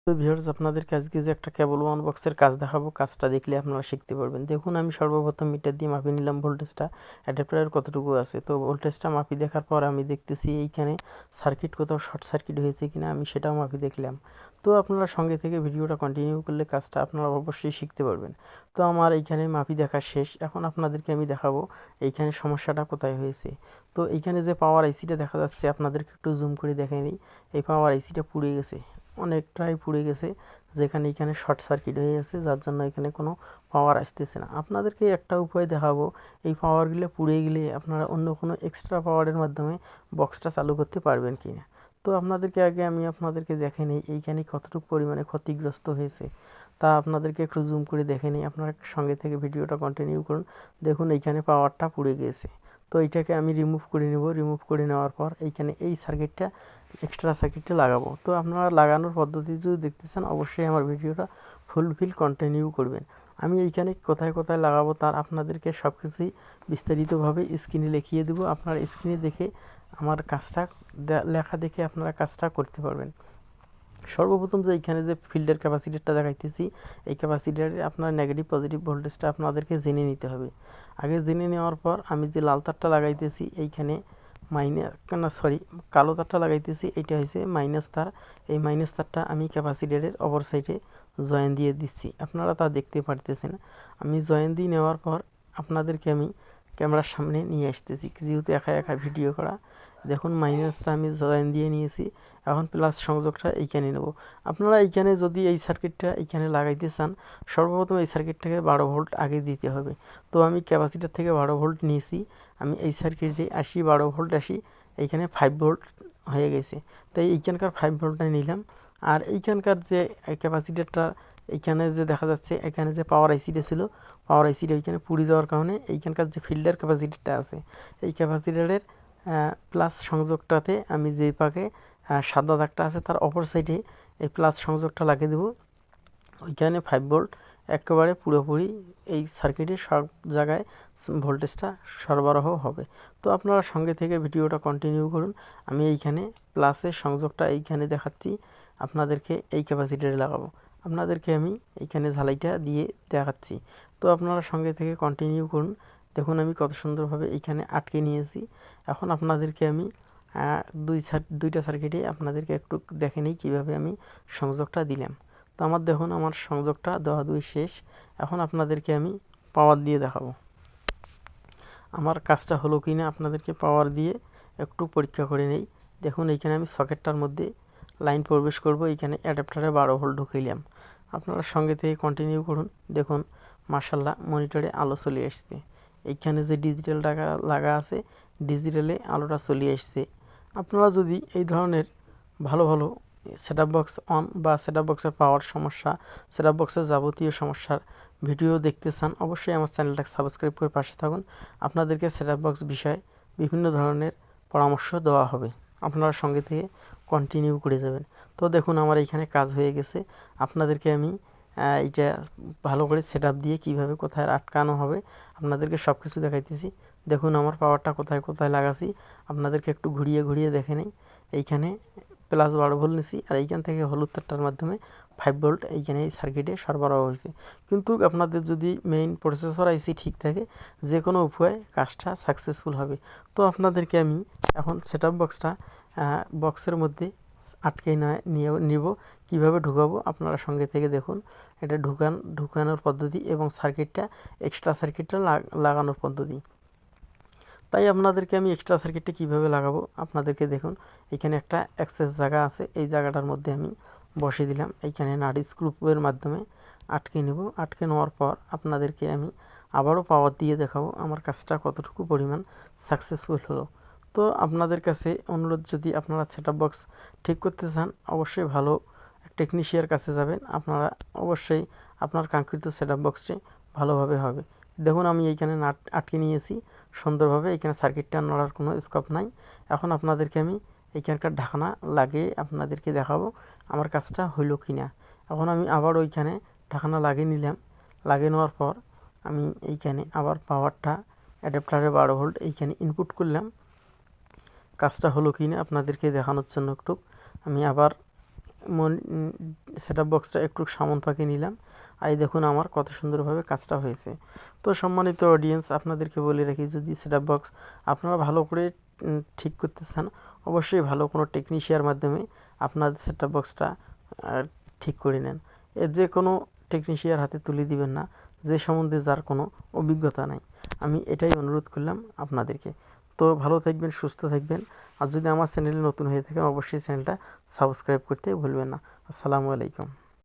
তো ভিউয়ার্স আপনাদেরকে আজকে যে একটা কেবল আনবক্সের কাজ দেখাবো, কাজটা দেখলে আপনারা শিখতে পারবেন। দেখুন আমি সর্বপ্রথম মিটার দিয়ে মাপি নিলাম ভোল্টেজটা, অ্যাডাপ্টারের কতটুকু আছে। তো ভোল্টেজটা মাপি দেখার পর আমি দেখতেছি এইখানে সার্কিট কোথাও শর্ট সার্কিট হয়েছে কিনা, আমি সেটাও মাপি দেখলাম। তো আপনারা সঙ্গে থেকে ভিডিওটা কন্টিনিউ করলে কাজটা আপনারা অবশ্যই শিখতে পারবেন। তো আমার এইখানে মাপি দেখা শেষ, এখন আপনাদেরকে আমি দেখাবো এইখানে সমস্যাটা কোথায় হয়েছে। তো এইখানে যে পাওয়ার আইসিটা দেখা যাচ্ছে, আপনাদেরকে একটু জুম করে দেখে নিই। এই পাওয়ার আইসিটা পুড়ে গেছে, অনেকটাই পুড়ে গেছে, যেখানে এখানে শর্ট সার্কিট হয়ে গেছে, যার জন্য এখানে কোনো পাওয়ার আসতেছে না। আপনাদেরকে একটা উপায় দেখাবো, এই পাওয়ারগুলো পুড়ে গেলে আপনারা অন্য কোনো এক্সট্রা পাওয়ারের মাধ্যমে বক্সটা চালু করতে পারবেন কি না। তো আপনাদেরকে আগে আমি আপনাদেরকে দেখে নিই এইখানে কতটুকু পরিমাণে ক্ষতিগ্রস্ত হয়েছে, তা আপনাদেরকে একটু জুম করে দেখে নিই। আপনারা সঙ্গে থেকে ভিডিওটা কন্টিনিউ করুন। দেখুন এইখানে পাওয়ারটা পুড়ে গিয়েছে। তো এইটাকে আমি রিমুভ করে নেব। রিমুভ করে নেওয়ার পর এইখানে এই সার্কিটটা এক্সট্রা সার্কিটটা লাগাবো। তো আপনারা লাগানোর পদ্ধতি যদি দেখতে চান, অবশ্যই আমার ভিডিওটা ফুলফিল কন্টিনিউ করবেন। আমি এইখানে কোথায় কোথায় লাগাবো তার আপনাদেরকে সব কিছুই বিস্তারিতভাবে স্ক্রিনে লিখিয়ে দেবো। আপনারা স্ক্রিনে দেখে আমার কাজটা লেখা দেখে আপনারা কাজটা করতে পারবেন। সর্বপ্রথম যে এইখানে যে ফিল্ডের ক্যাপাসিটারটা দেখাইতেছি, এই ক্যাপাসিটারে আপনার নেগেটিভ পজিটিভ ভোল্টেজটা আপনাদেরকে জেনে নিতে হবে। আগে জেনে নেওয়ার পর আমি যে লাল তারটা লাগাইতেছি এইখানে কালো তারটা লাগাইতেছি, এটা হয়েছে মাইনাস তার। এই মাইনাস তারটা আমি ক্যাপাসিটারের অপর সাইডে জয়েন দিয়ে দিচ্ছি, আপনারা তা দেখতে পারতেছেন। আমি জয়েন দিয়ে নেওয়ার পর আপনাদেরকে আমি ক্যামেরার সামনে নিয়ে আসতেছি, যেহেতু একা একা ভিডিও করা। দেখুন মাইনাসটা আমি জয়েন দিয়ে নিয়েছি, এখন প্লাস সংযোগটা এইখানে নেব। আপনারা এইখানে যদি এই সার্কিটটা এইখানে লাগাইতে চান, সর্বপ্রথম এই সার্কিটটাকে 12 ভোল্ট আগে দিতে হবে। তো আমি ক্যাপাসিটার থেকে 12 ভোল্ট নিয়েছি, আমি এই সার্কিটে 12 ভোল্ট এইখানে 5 ভোল্ট হয়ে গেছে, তাই এইখানকার 5 ভোল্টটা নিলাম। আর এইখানকার যে ক্যাপাসিটারটা এইখানে যে দেখা যাচ্ছে, এখানে যে পাওয়ার আইসিটা ছিল, পাওয়ার আইসিটা ওইখানে পুড়ে যাওয়ার কারণে এইখানকার যে ফিল্ডার ক্যাপাসিটারটা আছে, এই ক্যাপাসিটারের প্লাস সংযোগটাতে আমি যে পাকে সাদা দাগটা আছে তার অপর সাইডে এই প্লাস সংযোগটা লাগিয়ে দেবো। ওইখানে 5 ভোল্ট একেবারে পুরোপুরি এই সার্কিটের সব জায়গায় ভোল্টেজটা সরবরাহ হবে। তো আপনারা সঙ্গে থেকে ভিডিওটা কন্টিনিউ করুন। আমি এইখানে প্লাসের সংযোগটা এইখানে দেখাচ্ছি, আপনাদেরকে এই ক্যাপাসিটারে লাগাবো। আপনাদেরকে আমি এইখানে ঝালাইটা দিয়ে দেখাচ্ছি। তো আপনারা সঙ্গে থেকে কন্টিনিউ করুন। দেখুন আমি কত সুন্দরভাবে এইখানে আটকে নিয়েছি। এখন আপনাদেরকে আমি দুইটা সার্কিটে আপনাদেরকে একটু দেখে নিই কীভাবে আমি সংযোগটা দিলাম। তো আমার দেখুন আমার সংযোগটা দেওয়া শেষ। এখন আপনাদেরকে আমি পাওয়ার দিয়ে দেখাবো আমার কাজটা হলো কি না, আপনাদেরকে পাওয়ার দিয়ে একটু পরীক্ষা করে নেই। দেখুন এইখানে আমি সকেটটার মধ্যে লাইন প্রবেশ করব, এইখানে অ্যাডাপ্টারে 12 ভোল্ট ঢুকাইলাম। আপনারা সঙ্গে থেকে কন্টিনিউ করুন। দেখুন মাশাল্লাহ মনিটরে আলো চলে আসছে। এইখানে যে ডিজিটাল লাগা আছে, ডিজিটালে আলোটা চলে আসছে। আপনারা যদি এই ধরনের ভালো ভালো সেটআপ বক্স অন বা সেটআপ বক্সের পাওয়ার সমস্যা, সেটআপ বক্সের যাবতীয় সমস্যার ভিডিও দেখতে চান, অবশ্যই আমার চ্যানেলটাকে সাবস্ক্রাইব করে পাশে থাকুন। আপনাদেরকে সেটআপ বক্স বিষয়ে বিভিন্ন ধরনের পরামর্শ দেওয়া হবে, আপনারা সঙ্গে থেকে কন্টিনিউ করে যাবেন। তো দেখুন আমার এইখানে কাজ হয়ে গেছে। আপনাদেরকে আমি এইটা ভালো করে সেটআপ দিয়ে কীভাবে কোথায় আটকানো হবে আপনাদেরকে সব কিছু দেখাইতেছি। দেখুন আমার পাওয়ারটা কোথায় কোথায় লাগাছি, আপনাদেরকে একটু ঘুরিয়ে ঘুরিয়ে দেখে নেই। এইখানে প্লাস 12 ভোল্ট নিছি, আর এইখান থেকে হলুদ তারটার মাধ্যমে 5 ভোল্ট এইখানে এই সার্কিটে সরবরাহ হয়েছে। কিন্তু আপনাদের যদি মেইন প্রসেসর আইসি ঠিক থাকে, যে কোনো উপায়ে কাজটা সাকসেসফুল হবে। তো আপনাদেরকে আমি এখন সেটআপ বক্সটা বক্সের মধ্যে আটকে নিব, কীভাবে ঢুকাবো আপনারা সঙ্গে থেকে দেখুন। এটা ঢুকানোর পদ্ধতি এবং সার্কিটটা এক্সট্রা সার্কিটটা লাগানোর পদ্ধতি। তাই আপনাদেরকে আমি এক্সট্রা সার্কিটটা কীভাবে লাগাবো আপনাদেরকে দেখুন। এখানে একটা অ্যাক্সেস জায়গা আছে, এই জায়গাটার মধ্যে আমি বসিয়ে দিলাম। এইখানে নাট স্ক্রুপের মাধ্যমে আটকে নেব। আটকে নেওয়ার পর আপনাদেরকে আমি আবারও পাওয়ার দিয়ে দেখাবো আমার কাজটা কতটুকু পরিমাণ সাকসেসফুল হলো। তো আপনাদের কাছে অনুরোধ, যদি আপনারা সেটআপ বক্স ঠিক করতে চান, অবশ্যই ভালো টেকনিশিয়ানের কাছে যাবেন। আপনারা অবশ্যই আপনার কাঙ্ক্ষিত সেটআপ বক্সটি ভালোভাবে হবে। দেখুন আমি এইখানে নাট আটকে নিয়েছি সুন্দরভাবে, এখানে সার্কিটটা নড়ার কোনো স্কোপ নাই। এখন আপনাদেরকে আমি এইখানকার ঢাকনা লাগিয়ে আপনাদেরকে দেখাবো আমার কাজটা হইলো কি না। এখন আমি আবার ওইখানে ঢাকনা লাগিয়ে নিলাম। লাগিয়ে নেওয়ার পর আমি এইখানে আবার পাওয়ারটা অ্যাডাপ্টারে 12 ভোল্ট এইখানে ইনপুট করলাম। কাজটা হলো কি না আপনাদেরকে দেখানোর জন্য একটু আমি আবার সেটআপ বক্সটা একটু সামন পাকে নিলাম, এই দেখুন আমার কত সুন্দরভাবে কাজটা হয়েছে। তো সম্মানিত অডিয়েন্স, আপনাদেরকে বলে রাখি, যদি সেটআপ বক্স আপনারা ভালো করে ঠিক করতে চান, অবশ্যই ভালো কোনো টেকনিশিয়ানের মাধ্যমে আপনাদের সেটআপ বক্সটা ঠিক করে নেন। যে কোনো টেকনিশিয়ানের হাতে তুলে দিবেন না যে সম্বন্ধে যার কোনো অভিজ্ঞতা নাই। আমি এটাই অনুরোধ করলাম আপনাদেরকে। তো ভালো থাকবেন, সুস্থ থাকবেন। আর যদি আমার চ্যানেলে নতুন হয়ে থাকেন, অবশ্যই চ্যানেলটা সাবস্ক্রাইব করতে ভুলবেন না। আসসালামু আলাইকুম।